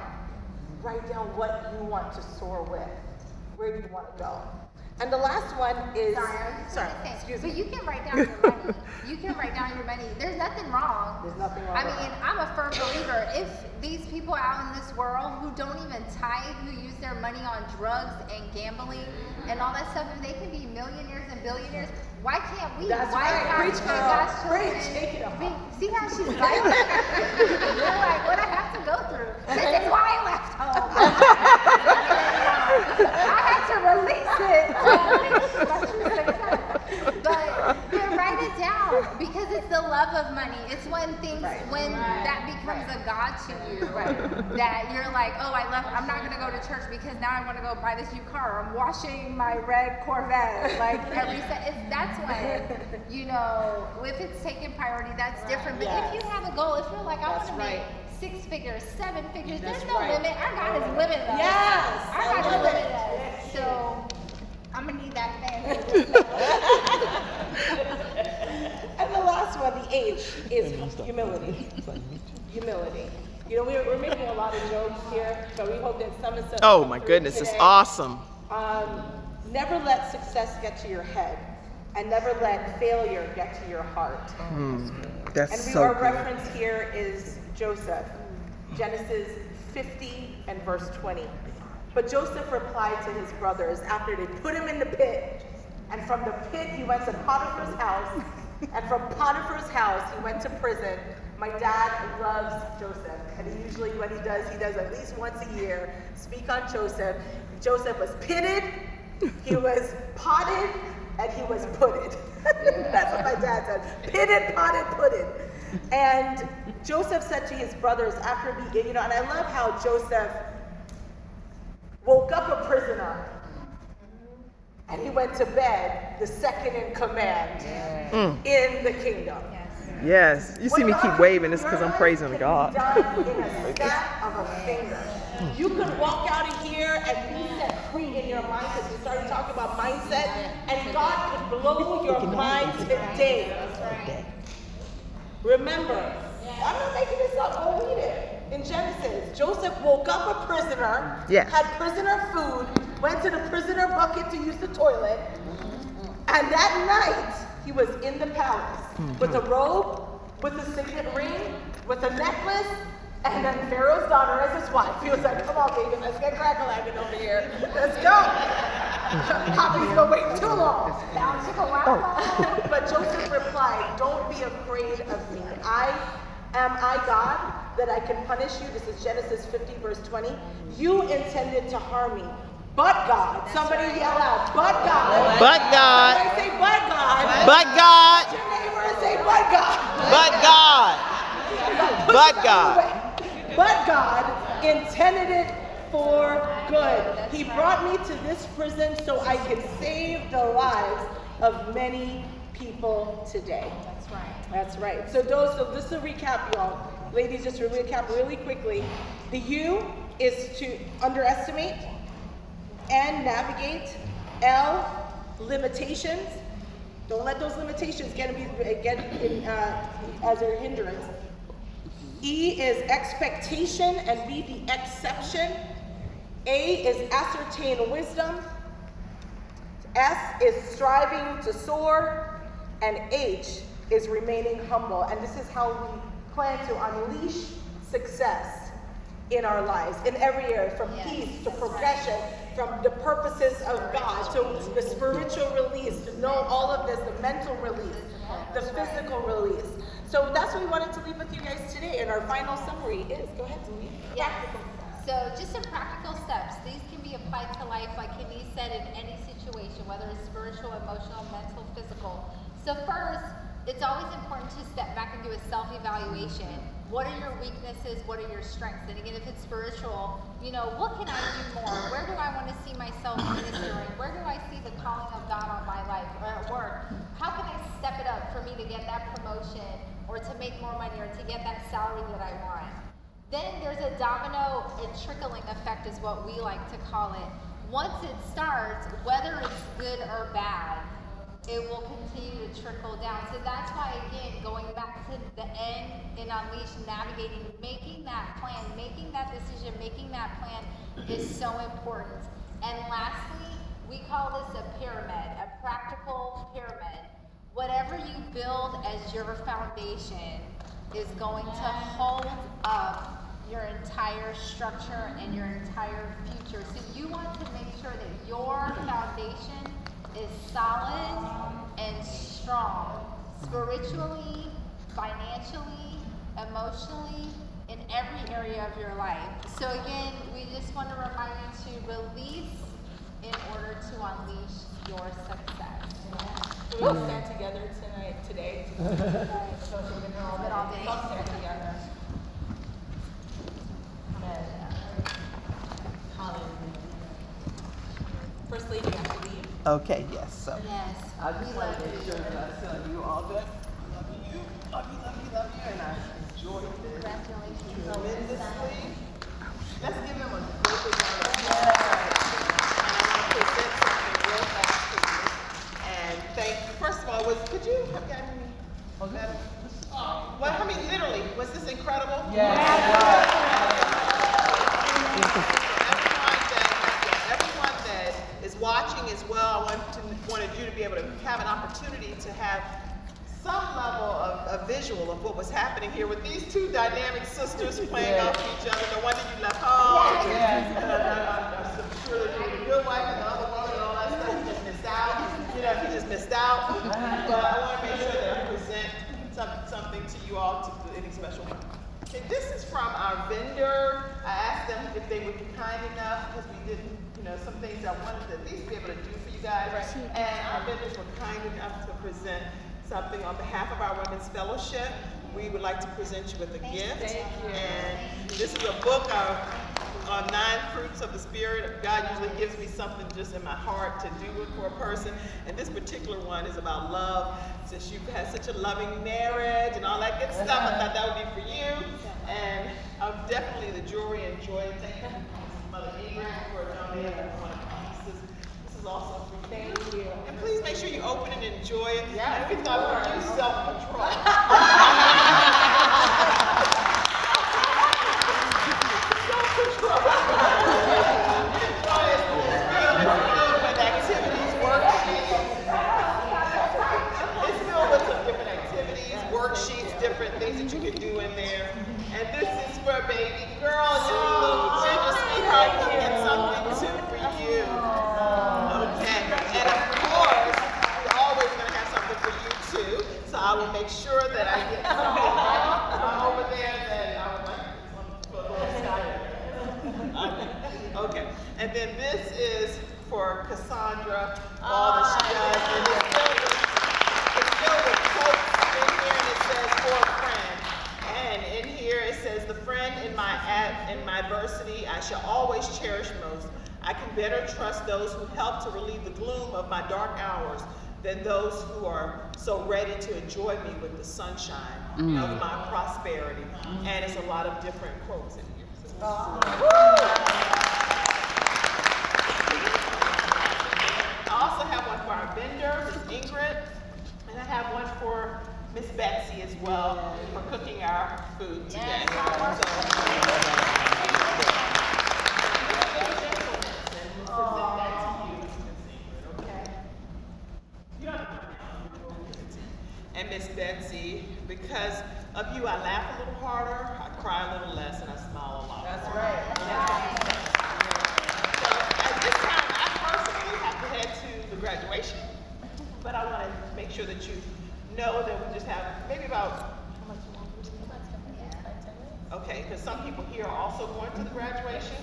[SPEAKER 1] Write down what you want to soar with, where you want to go. And the last one is, sorry, excuse me.
[SPEAKER 2] But you can write down your money. You can write down your money. There's nothing wrong.
[SPEAKER 1] There's nothing wrong
[SPEAKER 2] I
[SPEAKER 1] with
[SPEAKER 2] mean,
[SPEAKER 1] that.
[SPEAKER 2] I'm a firm believer. If these people out in this world who don't even tithe, who use their money on drugs and gambling and all that stuff, if they can be millionaires and billionaires, why can't we?
[SPEAKER 1] That's
[SPEAKER 2] why
[SPEAKER 1] right.
[SPEAKER 2] can't
[SPEAKER 1] Preach,
[SPEAKER 2] we,
[SPEAKER 1] girl.
[SPEAKER 2] God's
[SPEAKER 1] Preach.
[SPEAKER 2] children,
[SPEAKER 1] Take it up.
[SPEAKER 2] see how she's like? You're like, what I have to go through. This is why I left home. I had to release it. But write it down, because it's the love of money. It's when things, when that becomes a god to you, that you're like, oh, I'm not gonna go to church because now I want to go buy this new car. I'm washing my red Corvette. Like that's when, you know, if it's taking priority, that's different. But if you have a goal, if you're like, I want to make 6 figures, 7 figures.
[SPEAKER 1] That's
[SPEAKER 2] There's no
[SPEAKER 1] right.
[SPEAKER 2] limit. Our God is limitless.
[SPEAKER 1] Yes,
[SPEAKER 2] Our
[SPEAKER 1] I
[SPEAKER 2] God is
[SPEAKER 1] love it.
[SPEAKER 2] limitless. So I'm gonna need that fan.
[SPEAKER 1] And the last one, the H, is humility. Humility. You know, we're making a lot of jokes here, but we hope that some of us.
[SPEAKER 4] Oh my goodness, it's awesome.
[SPEAKER 1] Never let success get to your head, and never let failure get to your heart.
[SPEAKER 4] That's
[SPEAKER 1] And
[SPEAKER 4] so
[SPEAKER 1] our
[SPEAKER 4] good.
[SPEAKER 1] reference here is Joseph, Genesis 50 and verse 20. But Joseph replied to his brothers after they put him in the pit, and from the pit he went to Potiphar's house, and from Potiphar's house he went to prison. My dad loves Joseph, and he usually what he does at least once a year, speak on Joseph. Joseph was pitted, he was potted, and he was pudded. That's what my dad said. Pitted, potted, pudded. And Joseph said to his brothers after being, and I love how Joseph woke up a prisoner and he went to bed the second in command in the kingdom.
[SPEAKER 4] Yes, you see me keep waving. It's because I'm praising God.
[SPEAKER 1] Done in a snap of a finger. You could walk out of here and be set free in your mind, because we started talking about mindset, and God could blow your mind today. Remember, I'm not making this up. Go read it. In Genesis, Joseph woke up a prisoner,
[SPEAKER 4] Yes.
[SPEAKER 1] had prisoner food, went to the prisoner bucket to use the toilet, and that night he was in the palace with a robe, with a signet ring, with a necklace, and then Pharaoh's daughter as his wife. He was like, come on, baby, let's get crack-a-lackin' over here. Let's go. Poppy's been waiting too long. But Joseph replied, don't be afraid of me. Am I God that I can punish you? This is Genesis 50, verse 20. You intended to harm me, but God. Somebody yell out, but God.
[SPEAKER 4] But God.
[SPEAKER 1] Somebody say, but God.
[SPEAKER 4] But God.
[SPEAKER 1] Touch your neighbor and say, but God.
[SPEAKER 4] But God. But God.
[SPEAKER 1] But God intended it for good. He brought me to this prison so I could save the lives of many people today.
[SPEAKER 2] That's right.
[SPEAKER 1] That's right. So just to recap, y'all. Ladies, just to recap really quickly. The U is to underestimate. N, navigate. L, limitations. Don't let those limitations get as a hindrance. E is expectation and be the exception. A is ascertain wisdom. S is striving to soar. And H is remaining humble. And this is how we plan to unleash success in our lives, in every area, from peace to progression, from the purposes of God to the spiritual release, to know all of this, the mental release, the physical release. So that's what we wanted to leave with you guys today. And our final summary is, go ahead, Louise.
[SPEAKER 2] Yes. So just some practical steps. These can be applied to life, like Kimmy said, in any situation, whether it's spiritual, emotional, mental, physical. So first, it's always important to step back and do a self-evaluation. What are your weaknesses? What are your strengths? And again, if it's spiritual, what can I do more? Where do I want to see myself ministering? Where do I see the calling of God on my life or at work? How can I step it up for me to get that promotion or to make more money or to get that salary that I want? Then there's a domino and trickling effect is what we like to call it. Once it starts, whether it's good or bad, it will continue to trickle down. So that's why, again, going back to the end in Unleash, navigating, making that plan, making that decision, making that plan is so important. And lastly, we call this a pyramid, a practical pyramid. Whatever you build as your foundation is going to hold up your entire structure and your entire future. So you want to make sure that your foundation is solid and strong, spiritually, financially, emotionally, in every area of your life. So again, we just want to remind you to release in order to unleash your success.
[SPEAKER 1] So we'll stand together today. So we're gonna
[SPEAKER 2] All day.
[SPEAKER 1] all stand together. Amen. Hallelujah. First Lady, you have to leave.
[SPEAKER 4] Okay, yes. So
[SPEAKER 2] Yes,
[SPEAKER 4] I just
[SPEAKER 2] we
[SPEAKER 4] want
[SPEAKER 2] love
[SPEAKER 4] to make
[SPEAKER 2] you.
[SPEAKER 4] sure that I tell you all good. I love you, and I enjoyed this
[SPEAKER 2] Congratulations.
[SPEAKER 4] tremendously. Let's give them a great big round of applause. And I want to present something real fast to you. And thank you. First of all, could you have gotten me? Well, I mean, literally, was this incredible? Everyone that is watching as well, I wanted you to be able to have an opportunity to have some level of visual of what was happening here with these two dynamic sisters playing off each other. No wonder you left home. I'm sure that you were a good wife and the other woman and all that stuff. You just missed out. You know, you just missed out. But I want to make sure that I present something to you all to any special one. Okay, this is from our vendor. I asked them if they would be kind enough because we didn't, some things I wanted to at least be able to do for you guys. And our vendors were kind enough to present something on behalf of our Women's Fellowship. We would like to present you with a gift. Thank you. And this is a book on 9 fruits of the Spirit. God usually gives me something just in my heart to do it for a person. And this particular one is about love. Since you've had such a loving marriage and all that good stuff, I thought that would be for you. And definitely the jewelry and joy. Thank you, Mother Ingrid, for donating one of the pieces. This is also for you. Thank you. And please make sure you open it and enjoy it. Yeah, we thought for you self-control. Self-control. With activities, worksheets. It's filled with some different activities, worksheets, different things that you can do in there. And this is for baby girl, your little ginger sweetheart. And something too for you. Okay. And of course, we're always going to have something for you too. So I will make sure that I get something over there that I would like for little Scott. Okay. And then this is for Cassandra, all that she does. And it's filled with quotes in here, and it says, for a friend. And in here it says, the friend in my adversity I shall always cherish most. I can better trust those who help to relieve the gloom of my dark hours than those who are so ready to enjoy me with the sunshine of my prosperity. And it's a lot of different quotes in here. So I also have one for our vendor, Ms. Ingrid, and I have one for Miss Betsy as well for cooking our food today. And Miss Betsy, because of you, I laugh a little harder, I cry a little less, and I smile a lot. That's right. So at this time, I personally have to head to the graduation, but I want to make sure that you know that we just have maybe about, how much longer? Okay, because some people here are also going to the graduation,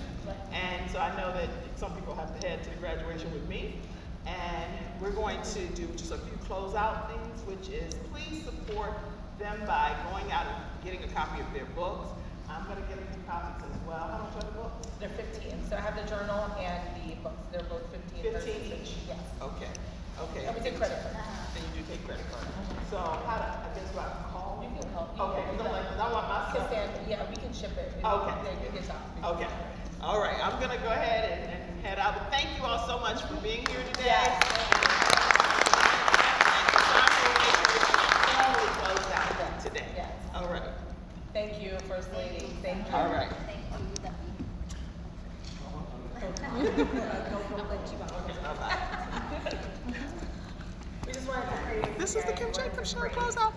[SPEAKER 4] and so I know that some people have to head to the graduation with me. And we're going to do just a few closeout things, which is please support them by going out and getting a copy of their books. I'm going to get a few copies as well. How much are the books?
[SPEAKER 5] They're 15. So I have the journal and the books. They're both 15.
[SPEAKER 4] 15 each?
[SPEAKER 5] Yes.
[SPEAKER 4] Okay. Okay.
[SPEAKER 5] And we take credit card.
[SPEAKER 4] Then you do take credit card. So how do I guess do I call?
[SPEAKER 5] You can call.
[SPEAKER 4] Okay. Because I want my stuff.
[SPEAKER 5] Yeah, we can ship it.
[SPEAKER 4] Okay.
[SPEAKER 5] You can shop.
[SPEAKER 4] Okay. All right. I'm going to go ahead and head out. But thank you all so much for being here today.
[SPEAKER 5] Yes.
[SPEAKER 4] Today.
[SPEAKER 5] Yes.
[SPEAKER 4] All right.
[SPEAKER 5] Thank you, First Lady. Thank you.
[SPEAKER 4] All right.
[SPEAKER 5] We just wanted to praise
[SPEAKER 4] This is the Kim Jacobs Show closeout.